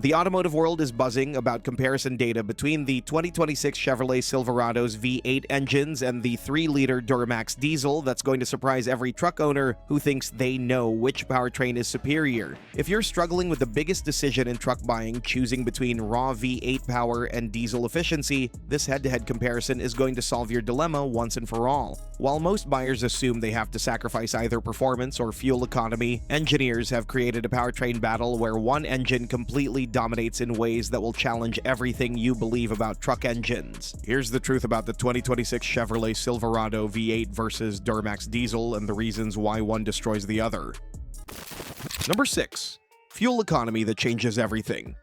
The automotive world is buzzing about comparison data between the 2026 Chevrolet Silverado's V8 engines and the 3-liter Duramax Diesel that's going to surprise every truck owner who thinks they know which powertrain is superior. If you're struggling with the biggest decision in truck buying, choosing between raw V8 power and diesel efficiency, this head-to-head comparison is going to solve your dilemma once and for all. While most buyers assume they have to sacrifice either performance or fuel economy, engineers have created a powertrain battle where one engine completely dominates in ways that will challenge everything you believe about truck engines. Here's the truth about the 2026 Chevrolet Silverado V8 versus Duramax Diesel and the reasons why one destroys the other. Number 6. Fuel economy that changes everything.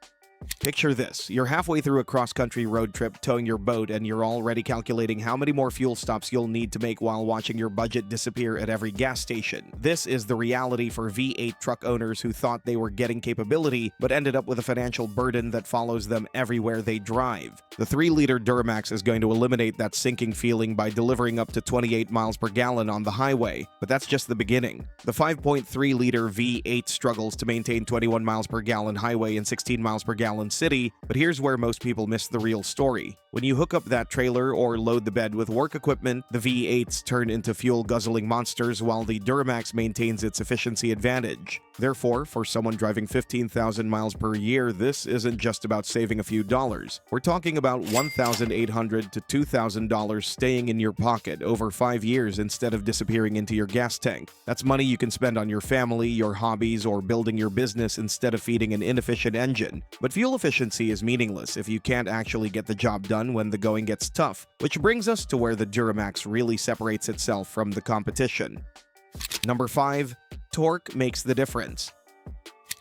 Picture this. You're halfway through a cross-country road trip towing your boat and you're already calculating how many more fuel stops you'll need to make while watching your budget disappear at every gas station. This is the reality for V8 truck owners who thought they were getting capability but ended up with a financial burden that follows them everywhere they drive. The 3-liter Duramax is going to eliminate that sinking feeling by delivering up to 28 miles per gallon on the highway, but that's just the beginning. The 5.3-liter V8 struggles to maintain 21 miles per gallon highway and 16 miles per gallon city, but here's where most people miss the real story. When you hook up that trailer or load the bed with work equipment, the V8s turn into fuel-guzzling monsters while the Duramax maintains its efficiency advantage. Therefore, for someone driving 15,000 miles per year, this isn't just about saving a few dollars. We're talking about $1,800 to $2,000 staying in your pocket over 5 years instead of disappearing into your gas tank. That's money you can spend on your family, your hobbies, or building your business instead of feeding an inefficient engine. But fuel efficiency is meaningless if you can't actually get the job done when the going gets tough, which brings us to where the Duramax really separates itself from the competition. Number 5. Torque makes the difference.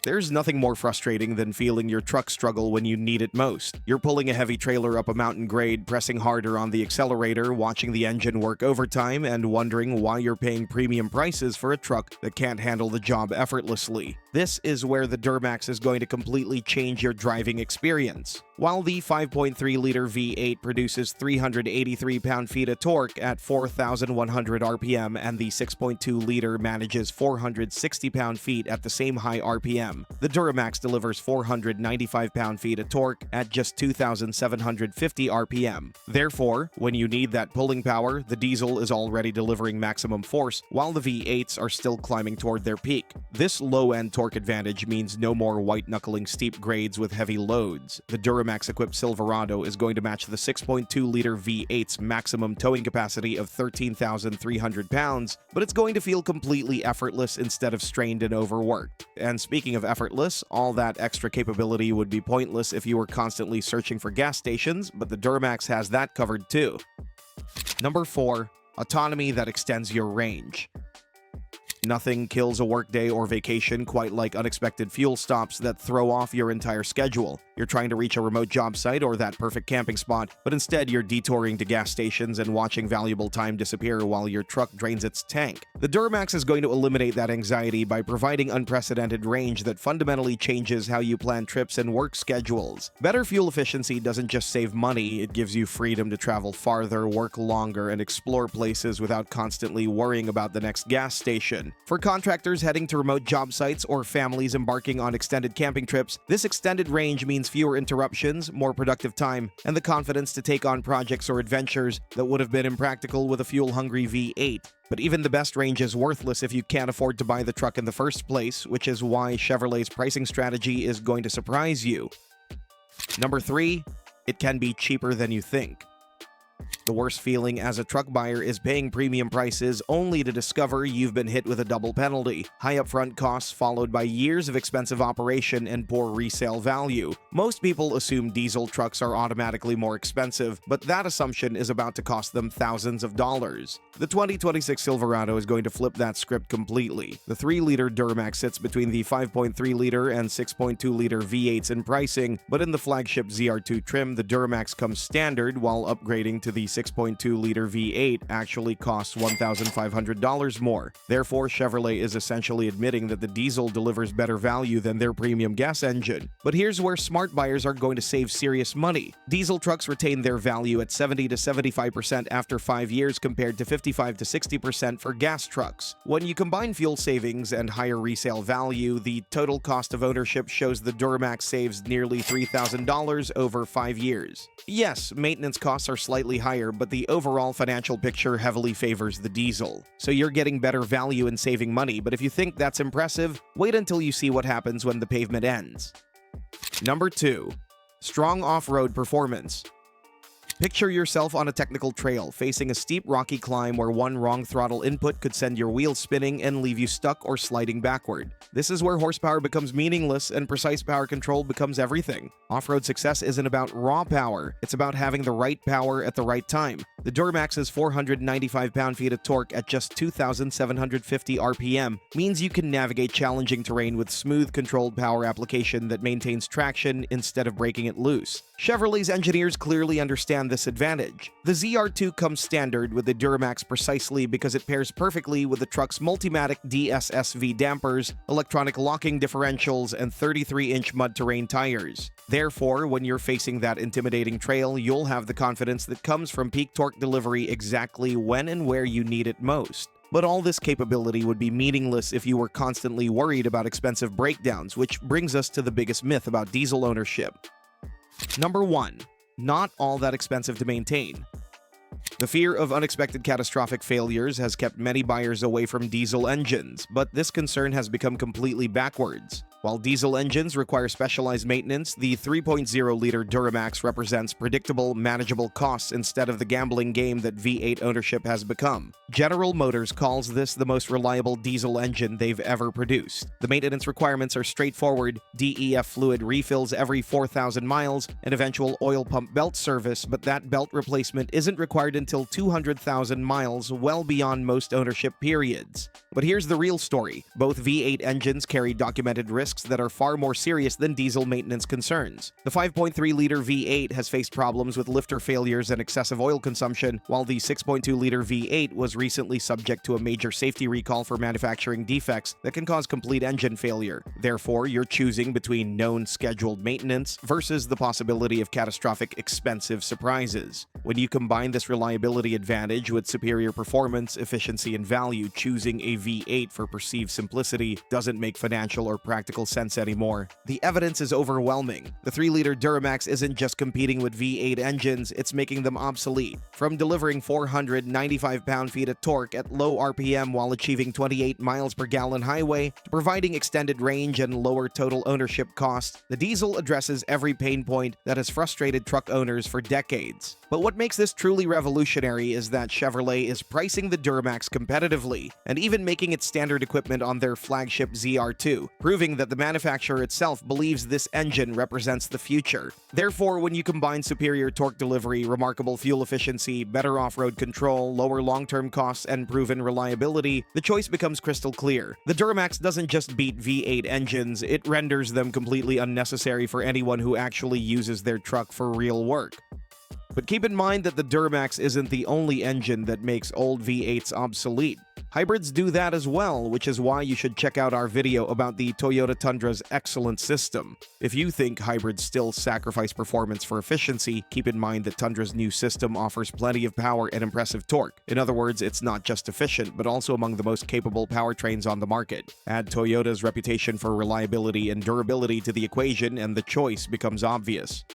There's nothing more frustrating than feeling your truck struggle when you need it most. You're pulling a heavy trailer up a mountain grade, pressing harder on the accelerator, watching the engine work overtime, and wondering why you're paying premium prices for a truck that can't handle the job effortlessly. This is where the Duramax is going to completely change your driving experience. While the 5.3-liter V8 produces 383 pound-feet of torque at 4,100 RPM and the 6.2-liter manages 460 pound-feet at the same high RPM, the Duramax delivers 495 pound-feet of torque at just 2,750 RPM. Therefore, when you need that pulling power, the diesel is already delivering maximum force, while the V8s are still climbing toward their peak. This low-end torque advantage means no more white-knuckling steep grades with heavy loads. The Duramax-equipped Silverado is going to match the 6.2-liter V8's maximum towing capacity of 13,300 pounds, but it's going to feel completely effortless instead of strained and overworked. And speaking of effortless, all that extra capability would be pointless if you were constantly searching for gas stations, but the Duramax has that covered too. Number 4. Autonomy that extends your range. Nothing kills a workday or vacation quite like unexpected fuel stops that throw off your entire schedule. You're trying to reach a remote job site or that perfect camping spot, but instead you're detouring to gas stations and watching valuable time disappear while your truck drains its tank. The Duramax is going to eliminate that anxiety by providing unprecedented range that fundamentally changes how you plan trips and work schedules. Better fuel efficiency doesn't just save money, it gives you freedom to travel farther, work longer, and explore places without constantly worrying about the next gas station. For contractors heading to remote job sites or families embarking on extended camping trips, this extended range means fewer interruptions, more productive time, and the confidence to take on projects or adventures that would have been impractical with a fuel-hungry V8. But even the best range is worthless if you can't afford to buy the truck in the first place, which is why Chevrolet's pricing strategy is going to surprise you. Number 3. It can be cheaper than you think. The worst feeling as a truck buyer is paying premium prices only to discover you've been hit with a double penalty. High upfront costs followed by years of expensive operation and poor resale value. Most people assume diesel trucks are automatically more expensive, but that assumption is about to cost them thousands of dollars. The 2026 Silverado is going to flip that script completely. The 3-liter Duramax sits between the 5.3-liter and 6.2-liter V8s in pricing, but in the flagship ZR2 trim, the Duramax comes standard while upgrading to the 6.2-liter V8 actually costs $1,500 more. Therefore, Chevrolet is essentially admitting that the diesel delivers better value than their premium gas engine. But here's where smart buyers are going to save serious money. Diesel trucks retain their value at 70 to 75% after 5 years compared to 55 to 60% for gas trucks. When you combine fuel savings and higher resale value, the total cost of ownership shows the Duramax saves nearly $3,000 over 5 years. Yes, maintenance costs are slightly higher, but the overall financial picture heavily favors the diesel. So you're getting better value and saving money, but if you think that's impressive, wait until you see what happens when the pavement ends. Number 2. Strong off-road performance. Picture yourself on a technical trail, facing a steep rocky climb where one wrong throttle input could send your wheels spinning and leave you stuck or sliding backward. This is where horsepower becomes meaningless and precise power control becomes everything. Off-road success isn't about raw power, it's about having the right power at the right time. The Duramax's 495 pound-feet of torque at just 2,750 RPM means you can navigate challenging terrain with smooth, controlled power application that maintains traction instead of breaking it loose. Chevrolet's engineers clearly understand this advantage. The ZR2 comes standard with the Duramax precisely because it pairs perfectly with the truck's Multimatic DSSV dampers, electronic locking differentials, and 33-inch mud-terrain tires. Therefore, when you're facing that intimidating trail, you'll have the confidence that comes from peak torque delivery exactly when and where you need it most. But all this capability would be meaningless if you were constantly worried about expensive breakdowns, which brings us to the biggest myth about diesel ownership. Number 1. Not all that expensive to maintain. The fear of unexpected catastrophic failures has kept many buyers away from diesel engines, but this concern has become completely backwards. While diesel engines require specialized maintenance, the 3.0-liter Duramax represents predictable, manageable costs instead of the gambling game that V8 ownership has become. General Motors calls this the most reliable diesel engine they've ever produced. The maintenance requirements are straightforward: DEF fluid refills every 4,000 miles, and eventual oil pump belt service, but that belt replacement isn't required until 200,000 miles, well beyond most ownership periods. But here's the real story. Both V8 engines carry documented risks that are far more serious than diesel maintenance concerns. The 5.3-liter V8 has faced problems with lifter failures and excessive oil consumption, while the 6.2-liter V8 was recently subject to a major safety recall for manufacturing defects that can cause complete engine failure. Therefore, you're choosing between known scheduled maintenance versus the possibility of catastrophic expensive surprises. When you combine this reliability advantage with superior performance, efficiency, and value, choosing a V8 for perceived simplicity doesn't make financial or practical sense anymore. The evidence is overwhelming. The 3-liter Duramax isn't just competing with V8 engines, it's making them obsolete. From delivering 495 pound-feet of torque at low RPM while achieving 28 miles per gallon highway, to providing extended range and lower total ownership costs, the diesel addresses every pain point that has frustrated truck owners for decades. But what makes this truly revolutionary is that Chevrolet is pricing the Duramax competitively, and even making its standard equipment on their flagship ZR2, proving that the manufacturer itself believes this engine represents the future. Therefore, when you combine superior torque delivery, remarkable fuel efficiency, better off-road control, lower long-term costs, and proven reliability, the choice becomes crystal clear. The Duramax doesn't just beat V8 engines, it renders them completely unnecessary for anyone who actually uses their truck for real work. But keep in mind that the Duramax isn't the only engine that makes old V8s obsolete. Hybrids do that as well, which is why you should check out our video about the Toyota Tundra's excellent system. If you think hybrids still sacrifice performance for efficiency, keep in mind that Tundra's new system offers plenty of power and impressive torque. In other words, it's not just efficient, but also among the most capable powertrains on the market. Add Toyota's reputation for reliability and durability to the equation, and the choice becomes obvious.